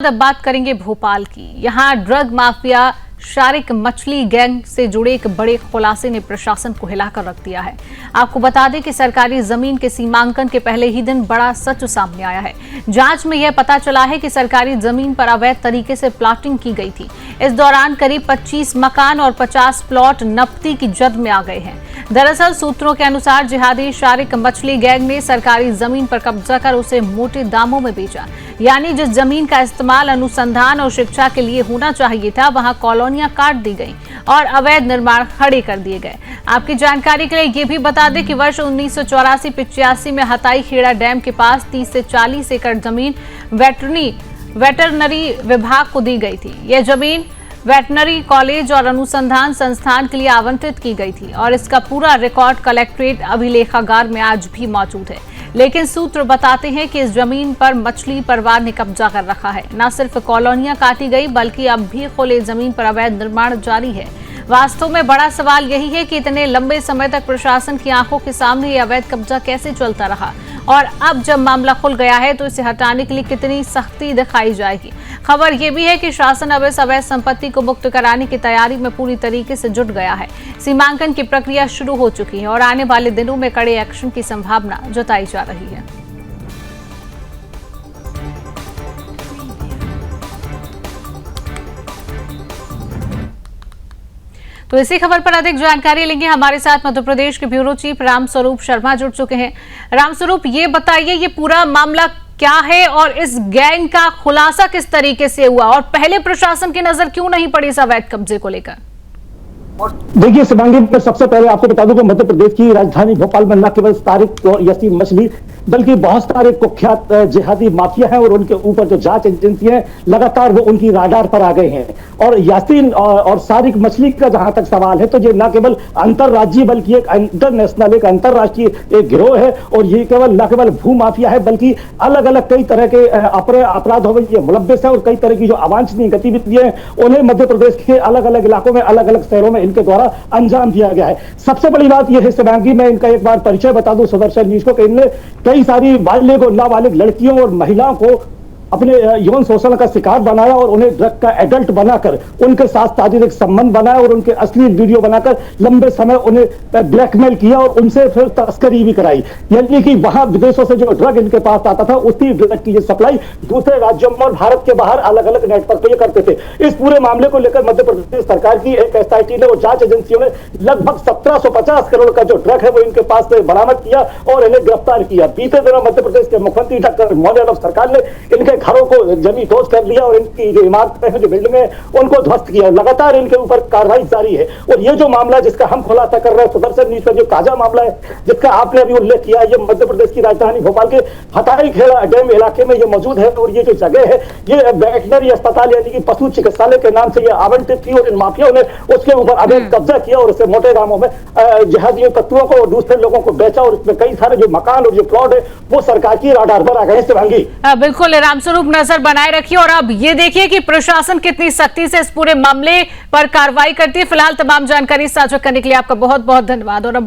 अब बात करेंगे भोपाल की। यहां ड्रग माफिया शारिक मछली गैंग से जुड़े एक बड़े खुलासे ने प्रशासन को हिलाकर रख दिया है। आपको बता दें कि सरकारी जमीन के सीमांकन के पहले ही दिन बड़ा सच सामने आया है। जांच में यह पता चला है कि सरकारी जमीन पर अवैध तरीके से प्लॉटिंग की गई थी। इस दौरान करीब 25 मकान और 50 प्लॉट नपती की जद में आ गए हैं। दरअसल सूत्रों के अनुसार जिहादी शारिक मछली गैंग ने सरकारी जमीन पर कब्जा कर उसे मोटे दामों में बेचा। यानी जिस जमीन का इस्तेमाल अनुसंधान और शिक्षा के लिए होना चाहिए था, वहां कॉलोनियां काट दी गई और अवैध निर्माण खड़े कर दिए गए। आपकी जानकारी के लिए ये भी बता दें कि वर्ष 1984-85 में हताई खेड़ा डैम के पास 30 से 40 एकड़ जमीन वेटरनरी विभाग को दी गई थी। यह जमीन वेटनरी कॉलेज और अनुसंधान संस्थान के लिए आवंटित की गई थी और इसका पूरा रिकॉर्ड कलेक्ट्रेट अभिलेखागार में आज भी मौजूद है। लेकिन सूत्र बताते हैं कि इस जमीन पर मछली परिवार ने कब्जा कर रखा है। न सिर्फ कॉलोनियां काटी गई बल्कि अब भी खुले जमीन पर अवैध निर्माण जारी है। वास्तव में बड़ा सवाल यही है कि इतने लंबे समय तक प्रशासन की आंखों के सामने ये अवैध कब्जा कैसे चलता रहा और अब जब मामला खुल गया है तो इसे हटाने के लिए कितनी सख्ती दिखाई जाएगी। खबर यह भी है कि शासन अब इस अवैध संपत्ति को मुक्त कराने की तैयारी में पूरी तरीके से जुट गया है। सीमांकन की प्रक्रिया शुरू हो चुकी है और आने वाले दिनों में कड़े एक्शन की संभावना जताई जा रही है। तो इसी खबर पर अधिक जानकारी लेंगे। हमारे साथ मध्य प्रदेश के ब्यूरो चीफ रामस्वरूप शर्मा जुड़ चुके हैं। रामस्वरूप, ये बताइए ये पूरा मामला क्या है और इस गैंग का खुलासा किस तरीके से हुआ और पहले प्रशासन की नजर क्यों नहीं पड़ी इस अवैध कब्जे को लेकर? देखिए शिवांगी, पर सबसे पहले आपको बता दूं कि मध्य प्रदेश की राजधानी भोपाल में न केवल तारिक और यासीन मछली बल्कि बहुत सारे कुख्यात जिहादी माफिया हैं और उनके ऊपर जो जांच एजेंसियां हैं लगातार वो उनकी राडार पर आ गए हैं। और यासीन और तारिक मछली का जहां तक सवाल है तो ये न केवल अंतरराज्यीय बल्कि एक इंटरनेशनल एक अंतरराष्ट्रीय एक गिरोह है और ये न केवल भू माफिया है बल्कि अलग अलग कई तरह के अपराधों में ये मुलव्वस है और कई तरह की जो अवांछनीय गतिविधियां हैं उन्हें मध्य प्रदेश के अलग अलग इलाकों में अलग अलग शहरों में इनके द्वारा अंजाम दिया गया है। सबसे बड़ी बात यह है शिवांगी, मैं इनका एक बार परिचय बता दूं सुदर्शन न्यूज को कि इनने कई सारी बालिग और नाबालिग लड़कियों और महिलाओं को अपने यौन शोषण का शिकार बनाया और उन्हें ड्रग का एडल्ट बनाकर उनके साथ शारीरिक संबंध बनाया और उनके असली वीडियो बनाकर लंबे समय उन्हें ब्लैकमेल किया और उनसे फिर तस्करी भी कराई। यानी कि वहां विदेशों से जो ड्रग इनके पास आता था उसी ड्रग की सप्लाई दूसरे राज्यों में और भारत के बाहर अलग अलग नेटवर्क पर करते थे। इस पूरे मामले को लेकर मध्य प्रदेश सरकार की एक एसआईटी ने और जांच एजेंसियों ने लगभग 1750 करोड़ का जो ड्रग है वो इनके पास से बरामद किया और इन्हें गिरफ्तार किया। बीते दिनों मध्य प्रदेश के मुख्यमंत्री डॉक्टर मौर्य यादव सरकार ने इनके घरों को जमी दोज कर लिया और इनकी जो इमारतें हैं जो बिल्डिंगें हैं उनको ध्वस्त किया। लगातार इनके ऊपर कार्रवाई जारी है और ये जो मामला जिसका हम खुलासा कर रहे हैं सुदर्शन न्यूज का जो ताजा मामला है जिसका आपने अभी उल्लेख किया है, ये मध्य प्रदेश की राजधानी भोपाल के हताई खेड़ा डैम इलाके में ये मौजूद है और ये जो जगह है ये वेटनरी अस्पताल यानी कि पशु चिकित्सालय के नाम से ये आवंटित थी और इन माफियाओं ने उसके ऊपर अवैध कब्जा किया और उसे मोटे दामों में जिहादी तत्वों को और दूसरे लोगों को बेचा और इसमें कई सारे जो मकान और जो प्लॉट है वो सरकार की राडार पर आ गए। शिवांगी, बिल्कुल रामस्वरूप, नजर बनाए रखिए और अब ये देखिए कि प्रशासन कितनी सख्ती से इस पूरे मामले पर कार्रवाई करती है। फिलहाल तमाम जानकारी साझा करने के लिए आपका बहुत बहुत धन्यवाद। और अब